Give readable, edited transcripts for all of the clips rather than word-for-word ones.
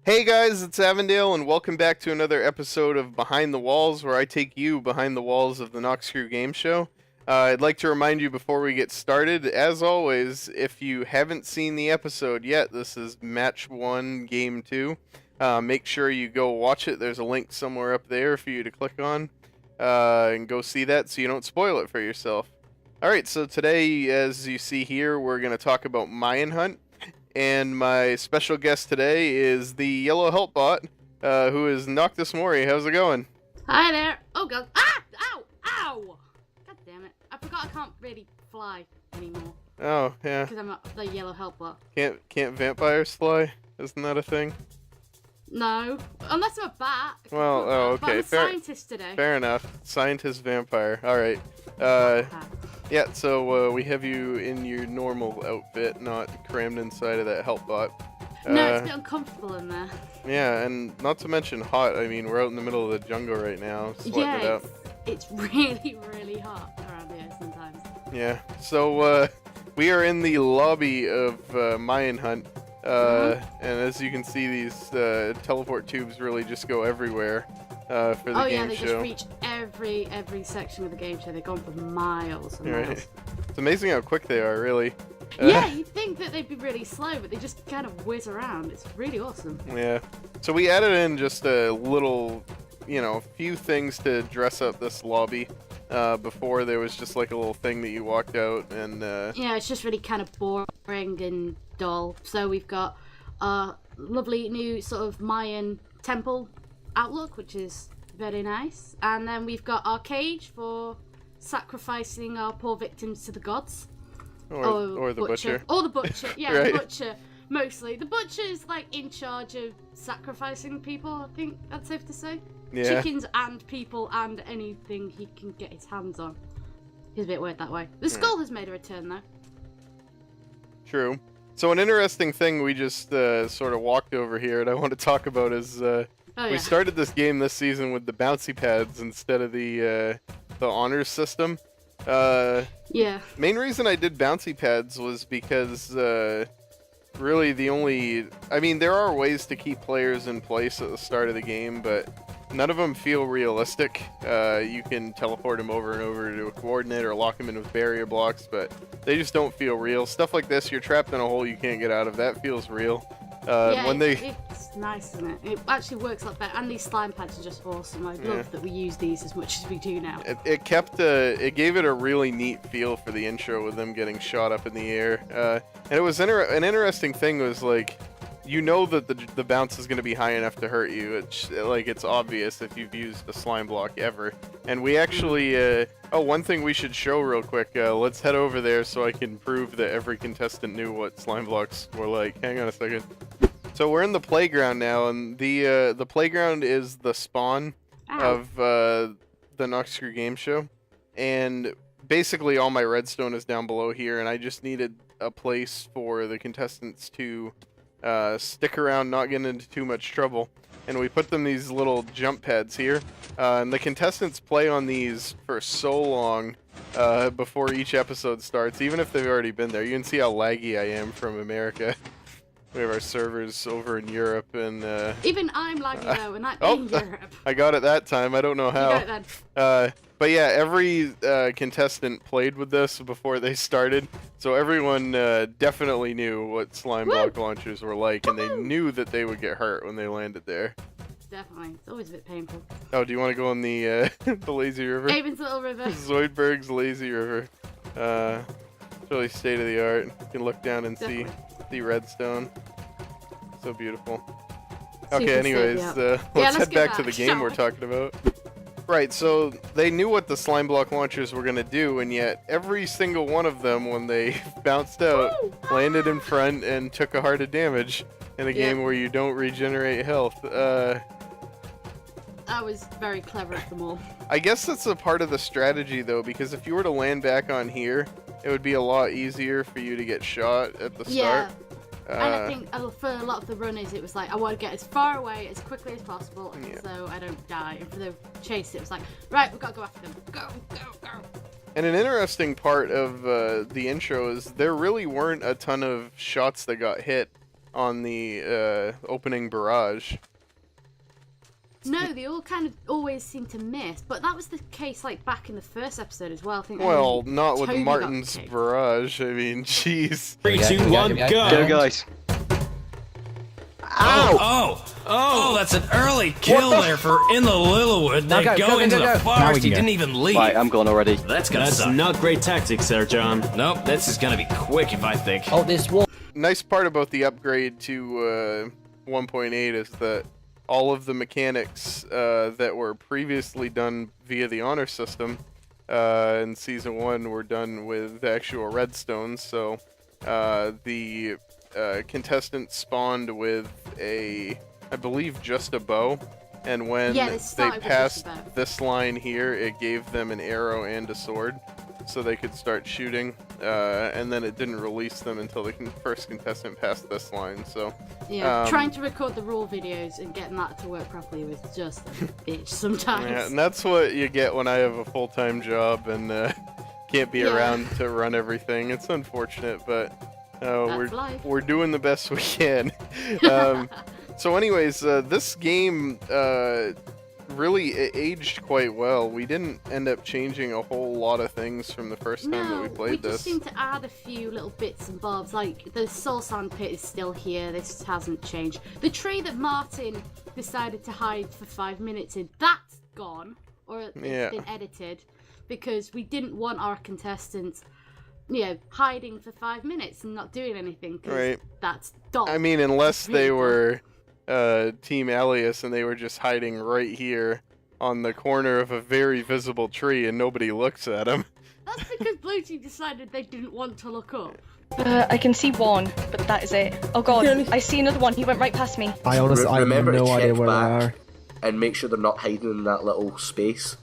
Hey guys, it's Avondale, and welcome back to another episode of Behind the Walls, where I take you behind the walls of the Noxcrew Gameshow. I'd like to remind you before we get started, as always, if you haven't seen the episode yet, this is Match 1, Game 2. Make sure you go watch it. There's a link somewhere up there for you to click on, and go see that so you don't spoil it for yourself. Alright, so today, as you see here, we're going to talk about Mayan Hunt. And my special guest today is the yellow help bot, who is Noctis Mori. How's it going? Hi there. Oh god. Ah! Ow! Ow! God damn it. I forgot I can't really fly anymore. Oh, yeah. Because I'm the yellow help bot. Can't vampires fly? Isn't that a thing? No. Unless I'm a bat. Well, oh, okay. But I'm a scientist today. Fair enough. Scientist vampire. Alright. Yeah, so we have you in your normal outfit, not crammed inside of that help bot. No, it's a bit uncomfortable in there. Yeah, and not to mention hot. I mean, we're out in the middle of the jungle right now, sweating it out. It's really, really hot around here sometimes. Yeah, so we are in the lobby of Mayan Hunt, and as you can see, these teleport tubes really just go everywhere for the game show. Oh yeah, they just reach every section of the game show. They've gone for miles and miles. Right. It's amazing how quick they are, really. Yeah, you'd think that they'd be really slow, but they just kind of whiz around. It's really awesome. Yeah. So we added in just a little, few things to dress up this lobby. Before there was just like a little thing that you walked out and... Yeah, it's just really kind of boring and dull. So we've got a lovely new sort of Mayan temple outlook, which is very nice. And then we've got our cage for sacrificing our poor victims to the gods. Or the butcher. Or the butcher, yeah, Right. The butcher, mostly. The butcher's, like, in charge of sacrificing people, I think that's safe to say. Yeah. Chickens and people and anything he can get his hands on. He's a bit weird that way. The skull has made a return, though. True. So an interesting thing we just sort of walked over here and I want to talk about is we started this game this season with the bouncy pads instead of the honors system. Yeah. Main reason I did bouncy pads was because really there are ways to keep players in place at the start of the game, but none of them feel realistic. You can teleport them over and over to a coordinate or lock them in with barrier blocks, but they just don't feel real. Stuff like this, you're trapped in a hole you can't get out of. That feels real. It's nice, isn't it? It actually works a lot better, and these slime pads are just awesome. I love that we use these as much as we do now. It gave it a really neat feel for the intro with them getting shot up in the air. And it was an interesting thing was like, that the bounce is going to be high enough to hurt you. It's obvious if you've used a slime block ever. And we actually, one thing we should show real quick. Let's head over there so I can prove that every contestant knew what slime blocks were like. Hang on a second. So we're in the playground now, and the playground is the spawn of the Noxcrew Gameshow. And basically all my redstone is down below here, and I just needed a place for the contestants to stick around, not get into too much trouble. And we put them these little jump pads here. And the contestants play on these for so long before each episode starts, even if they've already been there. You can see how laggy I am from America. We have our servers over in Europe, and even I'm laggy though, and that's in Europe. I got it that time. I don't know how. You got it then. But yeah, every contestant played with this before they started, so everyone definitely knew what slime block launchers were like, and they knew that they would get hurt when they landed there. Definitely, it's always a bit painful. Oh, do you want to go on the the lazy river? Avon's little river. Zoidberg's lazy river. It's really state of the art. You can look down and see redstone. So beautiful. Okay, anyways, let's head back to the game we're talking about. Right, so they knew what the slime block launchers were going to do, and yet every single one of them, when they bounced out, landed in front and took a heart of damage in a game where you don't regenerate health. I was very clever at them all. I guess that's a part of the strategy, though, because if you were to land back on here, it would be a lot easier for you to get shot at the start. And I think for a lot of the runners, it was like, I want to get as far away as quickly as possible so I don't die. And for the chase, it was like, right, we've got to go after them. Go, go, go. And an interesting part of the intro is there really weren't a ton of shots that got hit on the opening barrage. No, they all kind of always seem to miss, but that was the case like back in the first episode as well. I think. Well, not with Toby Martin's got kicked. barrage. I mean, jeez. 3, 2, 1, go! Go, guys. Ow! Oh, that's an early kill there for In the Littlewood. They go into the forest, he didn't even leave. Right, I'm gone already. That's not great tactics there, John. Nope, this is gonna be quick if I think. Oh, this wall. Nice part about the upgrade to 1.8 is that all of the mechanics that were previously done via the honor system in Season 1 were done with actual redstone, so the contestants spawned with I believe just a bow, and when Yeah, they started with passed just a bow. this line here, it gave them an arrow and a sword, so they could start shooting, and then it didn't release them until the first contestant passed this line, so... Yeah, trying to record the raw videos and getting that to work properly was just a bitch sometimes. Yeah, and that's what you get when I have a full-time job and can't be around to run everything. It's unfortunate, but we're doing the best we can. So anyways, this game really aged quite well. We didn't end up changing a whole lot of things from the first time that we played we this. just seem to add a few little bits and bobs. Like the soul sand pit is still here. This hasn't changed. The tree that Martin decided to hide for 5 minutes in, that's gone, or it's been edited, because we didn't want our contestants, hiding for 5 minutes and not doing anything. Cause that's dull. I mean, unless really they dull. were Team Alias and they were just hiding right here on the corner of a very visible tree and nobody looks at them. That's because Blue Team decided they didn't want to look up. I can see one, but that is it. Oh god, I see another one. He went right past me. I honestly I have Remember to no idea check where they back are. and make sure they're not hiding in that little space.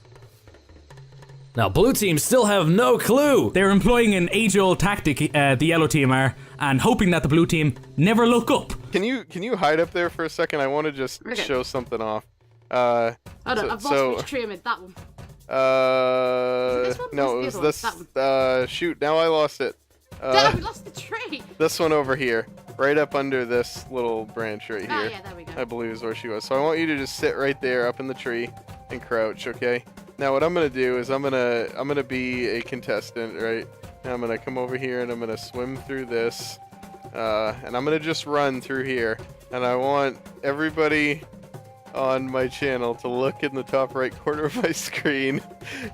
Now, blue team still have no clue. They're employing an age-old tactic, the yellow team are, and hoping that the blue team never look up. Can you hide up there for a second? I want to just show something off. Hold on, I've lost which tree I'm in. That one. This one? No, it What's was the other this. Shoot, now I lost it. Damn, we lost the tree. This one over here, right up under this little branch right here. Ah, yeah, there we go. I believe is where she was. So I want you to just sit right there, up in the tree, and crouch. Okay. Now what I'm gonna do is I'm gonna be a contestant, right? And I'm gonna come over here and I'm gonna swim through this, and I'm gonna just run through here. And I want everybody on my channel to look in the top right corner of my screen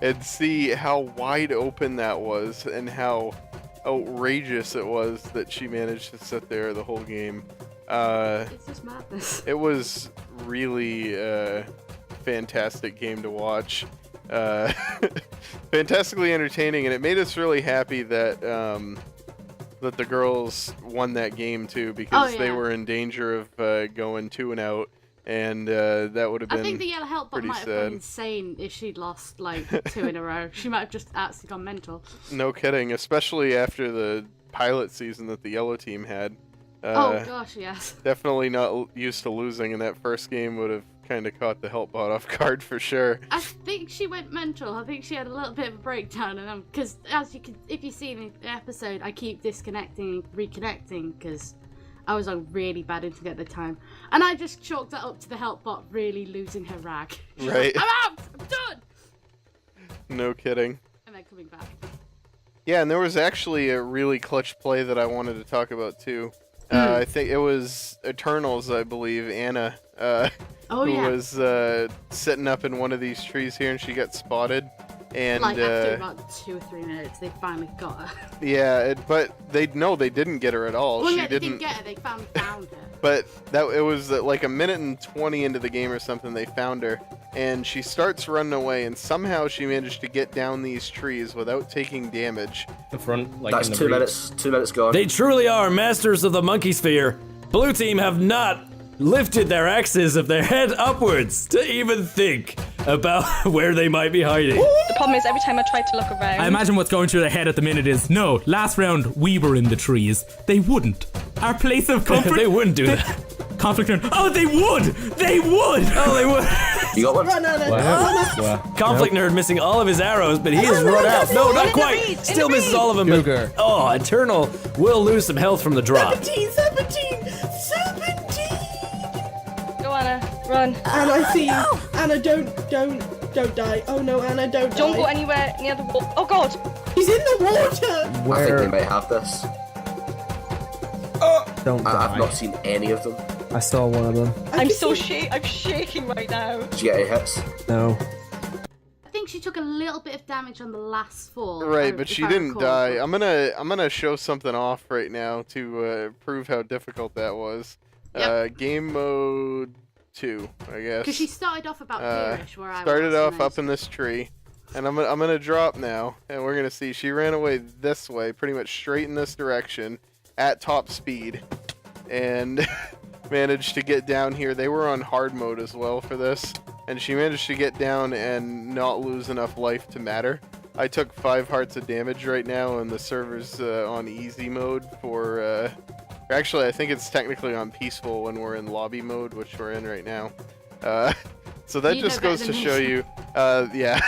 and see how wide open that was and how outrageous it was that she managed to sit there the whole game. It's just madness. It was really a fantastic game to watch. Fantastically entertaining, and it made us really happy that that the girls won that game too, because they were in danger of going 2 and out, and that would have been I think the yellow help bot pretty might have sad. gone insane if she'd lost like 2 in a row. She might have just absolutely gone mental. No kidding, especially after the pilot season that the yellow team had. Oh gosh, yes. Definitely not used to losing, and that first game would have kind of caught the help bot off guard for sure. I think she went mental. I think she had a little bit of a breakdown, and because as you can, if you see in the episode, I keep disconnecting, reconnecting because I was on really bad internet at the time, and I just chalked that up to the help bot really losing her rag. Right. I'm out. I'm done. No kidding. And then coming back. Yeah, and there was actually a really clutch play that I wanted to talk about too. I think it was Eternals, I believe, Anna, who was sitting up in one of these trees here, and she got spotted. And like after about 2 or 3 minutes, they finally got her. Yeah, but they didn't get her at all. Well, she yeah, they didn't get her. They found her. But it was like a minute and 20 into the game or something. They found her, and she starts running away, and somehow she managed to get down these trees without taking damage. In front, like That's in the 2 minutes. 2 minutes gone. They truly are masters of the monkey sphere. Blue team have not lifted their axes of their head upwards to even think about where they might be hiding. The problem is every time I try to look around... I imagine what's going through their head at the minute is, no, last round we were in the trees. They wouldn't. Our place of comfort... They wouldn't do that. Conflict nerd. Oh, they would! They would! Oh, they would. You got one? Run, Anna. Wow. Conflict nerd missing all of his arrows, but he has run out. No, not quite. Still misses all of them. But, Sugar. oh, Eternal will lose some health from the drop. 17! Go, Anna. Run. Anna, I see you. Anna, don't die. Oh no, Anna, don't die. Don't go anywhere near the wall. Oh god! He's in the water! I think they Where? might have this. Don't I've die. not seen any of them. I saw one of them. I'm shaking right now. Did you get any hits? No. I think she took a little bit of damage on the last fall. Right, but if she I didn't recall, die. but- I'm gonna show something off right now to prove how difficult that was. Game mode 2, I guess. Because she started off about here-ish, where I Started was. off and then up in this tree, and I'm gonna drop now, and we're gonna see she ran away this way, pretty much straight in this direction, at top speed, and managed to get down here. They were on hard mode as well for this, and she managed to get down and not lose enough life to matter. I took 5 hearts of damage right now, and the server's on easy mode for. Actually, I think it's technically on peaceful when we're in lobby mode, which we're in right now. So that You just know goes better to than show me. you, yeah,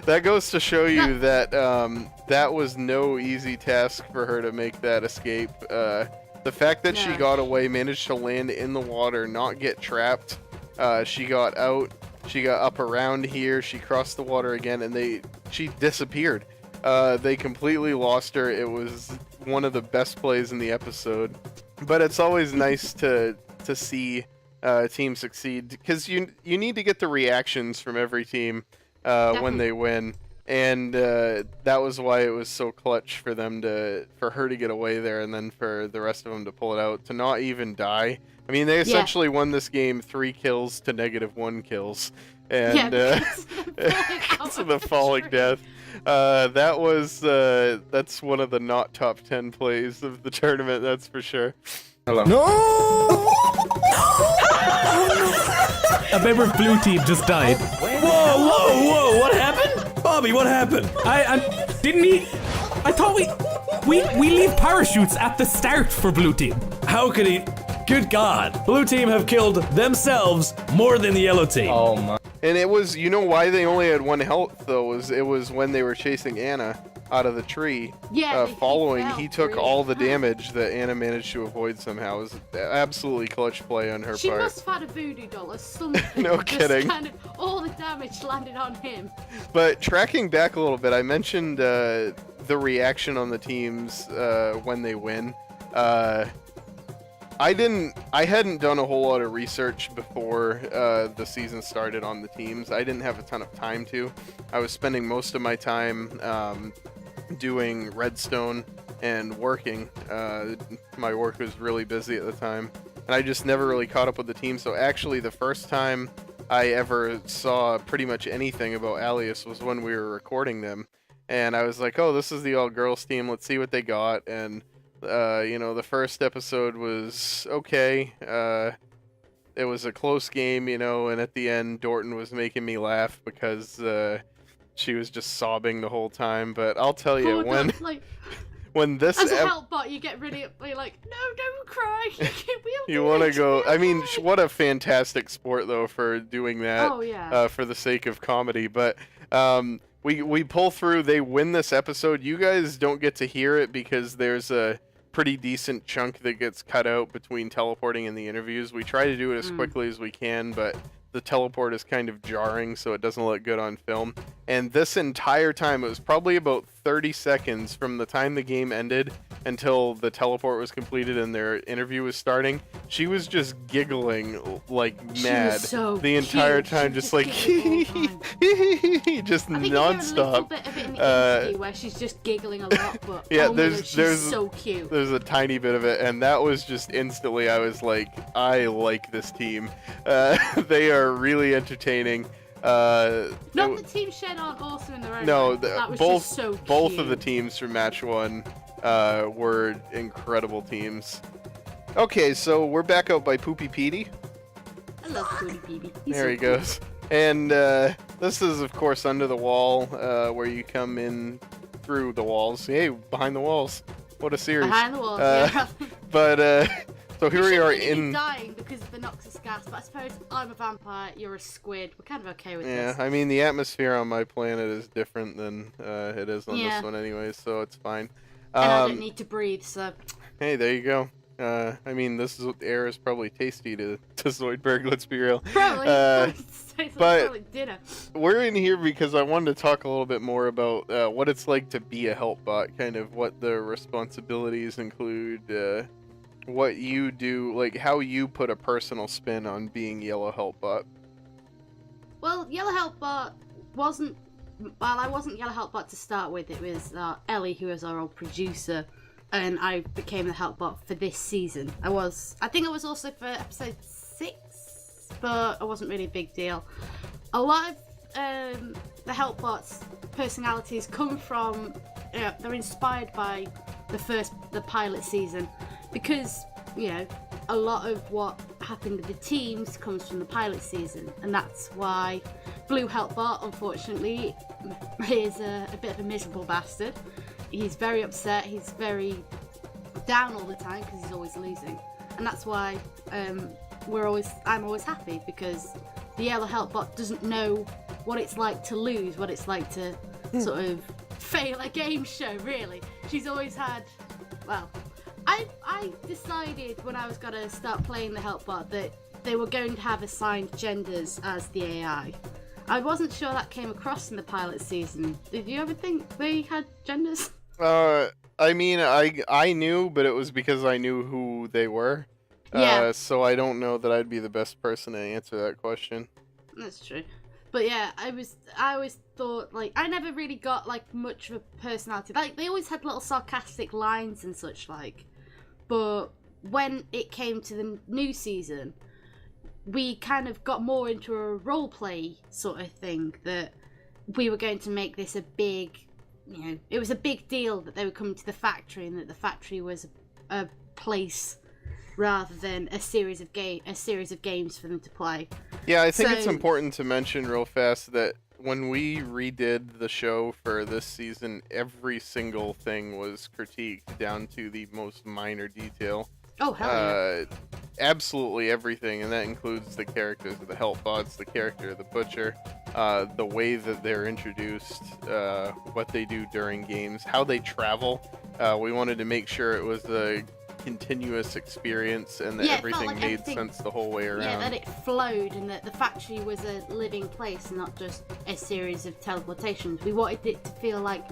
that goes to show you that that was no easy task for her to make that escape. The fact that she No. got away, managed to land in the water, not get trapped. She got out, she got up around here, she crossed the water again, and she disappeared. They completely lost her. It was one of the best plays in the episode. But it's always nice to see a team succeed, because you need to get the reactions from every team when they win. And that was why it was so clutch for her to get away there, and then for the rest of them to pull it out, to not even die. I mean, they essentially won this game 3 kills to -1 kills, and because of the falling death. That's one of the not top 10 plays of the tournament, that's for sure. Hello. No! A member of blue team just died. Whoa! What happened? Bobby, what happened? Didn't he? I thought we leave parachutes at the start for blue team. How could he? Good God! Blue team have killed themselves more than the yellow team. Oh my. And it was, you know why they only had 1 health, though, it was when they were chasing Anna out of the tree. Yeah, he following, fell he took really all the hard. damage that Anna managed to avoid somehow. It was absolutely clutch play on her She part. must have had a voodoo doll or something. No just kidding. Kind of, all the damage landed on him. But tracking back a little bit, I mentioned the reaction on the teams when they win. I hadn't done a whole lot of research before the season started on the teams. I didn't have a ton of time to. I was spending most of my time doing redstone and working. My work was really busy at the time, and I just never really caught up with the team. So actually, the first time I ever saw pretty much anything about Alias was when we were recording them, and I was like, oh, this is the all-girls team. Let's see what they got. And the first episode was okay. It was a close game, and at the end, Dorton was making me laugh because she was just sobbing the whole time. But I'll tell you, Oh, when no, like, when this as a help bot, you get really, you're like, no, don't cry. you want to go. I mean, what a fantastic sport though for doing that. Oh yeah. For the sake of comedy, but we pull through. They win this episode. You guys don't get to hear it because there's a pretty decent chunk that gets cut out between teleporting and the interviews. We try to do it as quickly as we can, but the teleport is kind of jarring, so it doesn't look good on film. And this entire time, it was probably about 30 seconds from the time the game ended until the teleport was completed and their interview was starting. She was just giggling like mad so the entire cute. time, She just was like giggling all the time. just I think you hear a little non-stop. bit of it in the interview where she's just giggling a lot, but Yeah, oh my God, she's so cute. There's a tiny bit of it, and that was just instantly. I was like, I like this team. They are really entertaining. Not the team shed aren't awesome in their own No, right, but that was both just so cute. both of the teams from match 1 were incredible teams. Okay, so we're back out by Poopy Petey. I love Cody Peavy. He's There so he cool. goes. And this is, of course, under the wall, where you come in through the walls. Hey, behind the walls. What a series. Behind the walls, Uh, yeah. But so here we are in in. dying because gas, but I suppose I'm a vampire, you're a squid. We're kind of okay with Yeah, this. I mean, the atmosphere on my planet is different than it is on Yeah. this one anyway, so it's fine. And I don't need to breathe, so... Hey, there you go. I mean, air is probably tasty to Zoidberg, let's be real. Probably. Tastes but- like dinner. We're in here because I wanted to talk a little bit more about what it's like to be a help bot, kind of what the responsibilities include, what you do, like how you put a personal spin on being Yellow Help Bot. Well, Yellow Help Bot wasn't... Well, I wasn't Yellow Help Bot to start with. It was Ellie, who was our old producer, and I became the Help Bot for this season. I think I was also for episode 6, but it wasn't really a big deal. A lot of the Help Bot's personalities come from... they're inspired by the pilot season, because, a lot of what happened with the teams comes from the pilot season, and that's why Blue Help Bot, unfortunately, is a bit of a miserable bastard. He's very upset, he's very down all the time because he's always losing, and that's why I'm always happy, because the Yellow Help Bot doesn't know what it's like to lose, what it's like to sort of fail a game show, really. She's always had, well, I decided when I was going to start playing the Help Bot that they were going to have assigned genders as the AI. I wasn't sure that came across in the pilot season. Did you ever think they had genders? I mean, I knew, but it was because I knew who they were. Yeah. So I don't know that I'd be the best person to answer that question. That's true. But yeah, I always thought, like, I never really got, like, much of a personality. Like, they always had little sarcastic lines and such, like. But when it came to the new season, we kind of got more into a roleplay sort of thing, that we were going to make this a big, it was a big deal that they were coming to the factory, and that the factory was a place rather than a series of games for them to play. Yeah, I think it's So- important to mention real fast that when we redid the show for this season, every single thing was critiqued down to the most minor detail. Oh, hell yeah. Absolutely everything, and that includes the characters of the Help Bots, the character of the Butcher, the way that they're introduced, what they do during games, how they travel. We wanted to make sure it was a continuous experience and that Yeah, it felt everything like made everything- sense the whole way around. Yeah, that it flowed, and that the factory was a living place, not just a series of teleportations. We wanted it to feel like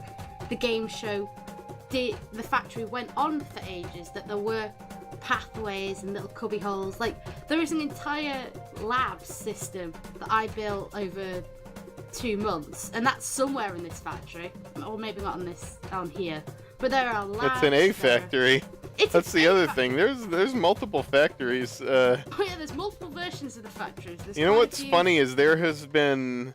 the game show the factory went on for ages, that there were pathways and little cubby holes. Like, there is an entire lab system that I built over 2 months, and that's somewhere in this factory, or maybe not on here, but there are labs. It's an A factory. That's the other factory. thing. There's multiple factories. Oh yeah, there's multiple versions of the factories. There's You know quite a what's few- funny is there has been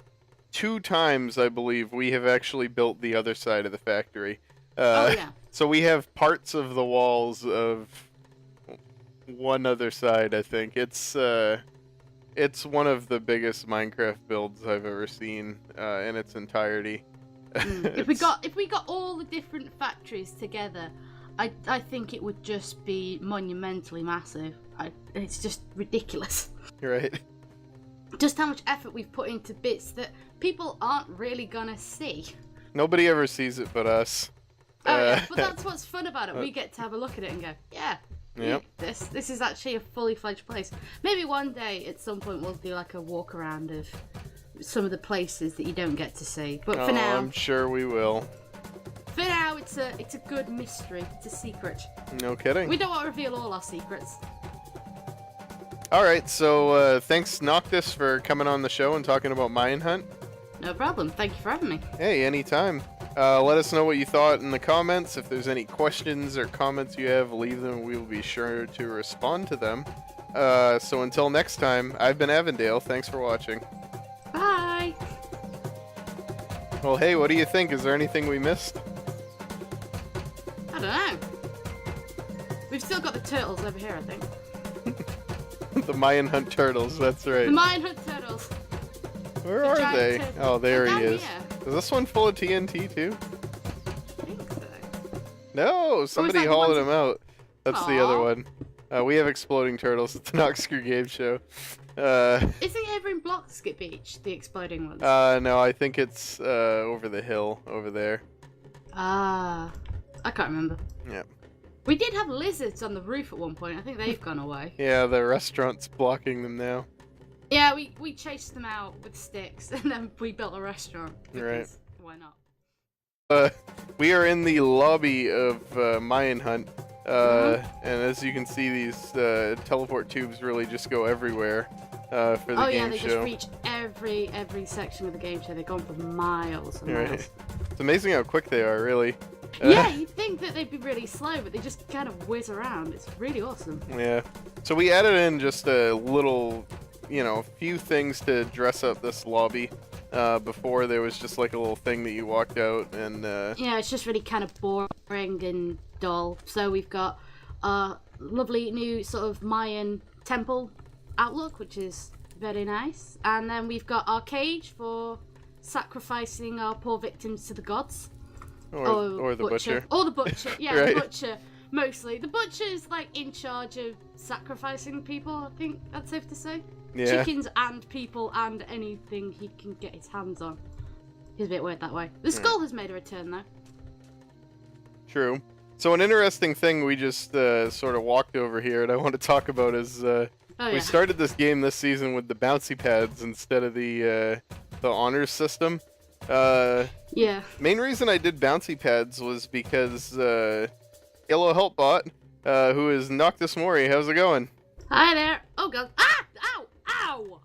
2 times, I believe, we have actually built the other side of the factory. Oh yeah. So we have parts of the walls of one other side, I think. It's one of the biggest Minecraft builds I've ever seen in its entirety. If we got all the different factories together, I think it would just be monumentally massive. It's just ridiculous. You're right. Just how much effort we've put into bits that people aren't really gonna see. Nobody ever sees it but us. Oh yeah, but that's what's fun about it. We get to have a look at it and go, yeah. Yep. This is actually a fully fledged place. Maybe one day at some point we'll do like a walk around of some of the places that you don't get to see. But for now, I'm sure we will. it's a good mystery. It's a secret. No kidding. We don't want to reveal all our secrets. Alright, so thanks Noctis for coming on the show and talking about Mine Hunt. No problem. Thank you for having me. Hey, anytime. Let us know what you thought in the comments. If there's any questions or comments you have, leave them. We will be sure to respond to them. So until next time, I've been Avondale. Thanks for watching. Bye. Well, hey, what do you think? Is there anything we missed? I don't know. We've still got the turtles over here, I think. The Mayan Hunt Turtles, that's right. The Mine Hunt turtles. Where the are giant they? turtles. Oh, there They're he down is. here. Is this one full of TNT too? I think so. No, somebody that the hauled ones- him out. That's the other Aw. one. We have exploding turtles at the Noxcrew Gameshow. Isn't it ever in Blockskip Beach, the exploding ones? No, I think it's over the hill over there. I can't remember. Yeah. We did have lizards on the roof at one point. I think they've gone away. Yeah, the restaurant's blocking them now. Yeah, we chased them out with sticks, and then we built a restaurant. Right. Why not? We are in the lobby of Mayan Hunt, and as you can see, these teleport tubes really just go everywhere for the game show. Oh yeah, they just reach every section of the game show. They've gone for miles and miles. Right. It's amazing how quick they are, really. Yeah, you'd think that they'd be really slow, but they just kind of whiz around. It's really awesome. Yeah. So we added in just a little, few things to dress up this lobby. Before there was just like a little thing that you walked out and Yeah, it's just really kind of boring and dull. So we've got a lovely new sort of Mayan temple outlook, which is very nice. And then we've got our cage for sacrificing our poor victims to the gods. or the butcher. Or the butcher, yeah, Right. the butcher, mostly. The butcher's, like, in charge of sacrificing people, I think that's safe to say. Yeah. Chickens and people and anything he can get his hands on. He's a bit weird that way. The skull has made a return, though. True. So an interesting thing we just sort of walked over here and I want to talk about is we started this game this season with the bouncy pads instead of the honors system. Yeah. Main reason I did bouncy pads was because Hello Helpbot, who is Noctis Mori, how's it going? Hi there. Oh god. Ah! Ow! Ow!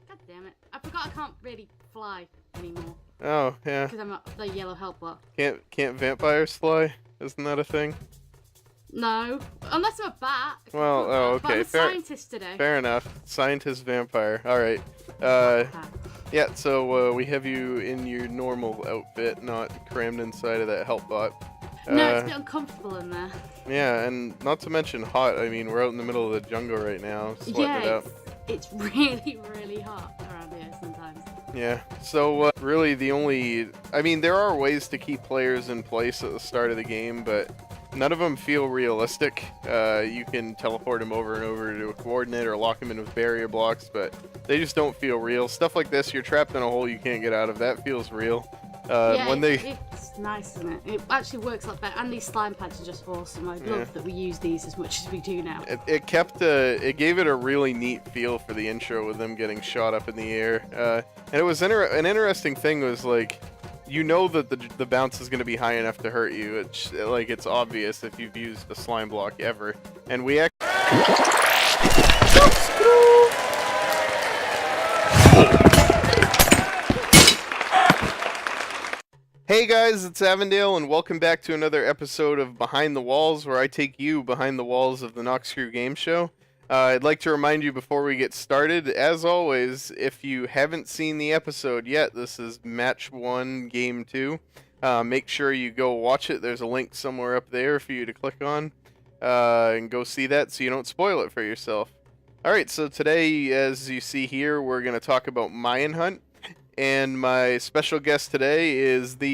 God damn it. I forgot I can't really fly anymore. Oh, yeah. Because I'm not the yellow helper. Can't vampires fly? Isn't that a thing? No. Unless I'm a bat. Well, oh, But I'm okay. a scientist today. Fair enough. Scientist vampire. Alright. Yeah, so we have you in your normal outfit, not crammed inside of that Helpbot. No, it's a bit uncomfortable in there. Yeah, and not to mention hot. I mean, we're out in the middle of the jungle right now, sweating it out. It's really, really hot around here sometimes. Yeah, so really the only... I mean, there are ways to keep players in place at the start of the game, but none of them feel realistic. You can teleport them over and over to a coordinate or lock them in with barrier blocks, but they just don't feel real. Stuff like this, you're trapped in a hole you can't get out of. That feels real. Yeah, when it's nice, isn't it? It actually works a lot better, and these slime pads are just awesome. I love that we use these as much as we do now. It gave it a really neat feel for the intro with them getting shot up in the air. And it was an interesting thing was like, that the bounce is going to be high enough to hurt you. It's obvious if you've used a slime block ever. And we Hey guys, it's Avondale, and welcome back to another episode of Behind the Walls, where I take you behind the walls of the Noxcrew Gameshow. I'd like to remind you before we get started, as always, if you haven't seen the episode yet, this is Match 1, Game 2. Make sure you go watch it. There's a link somewhere up there for you to click on, and go see that so you don't spoil it for yourself. Alright, so today, as you see here, we're going to talk about Mayan Hunt. And my special guest today is the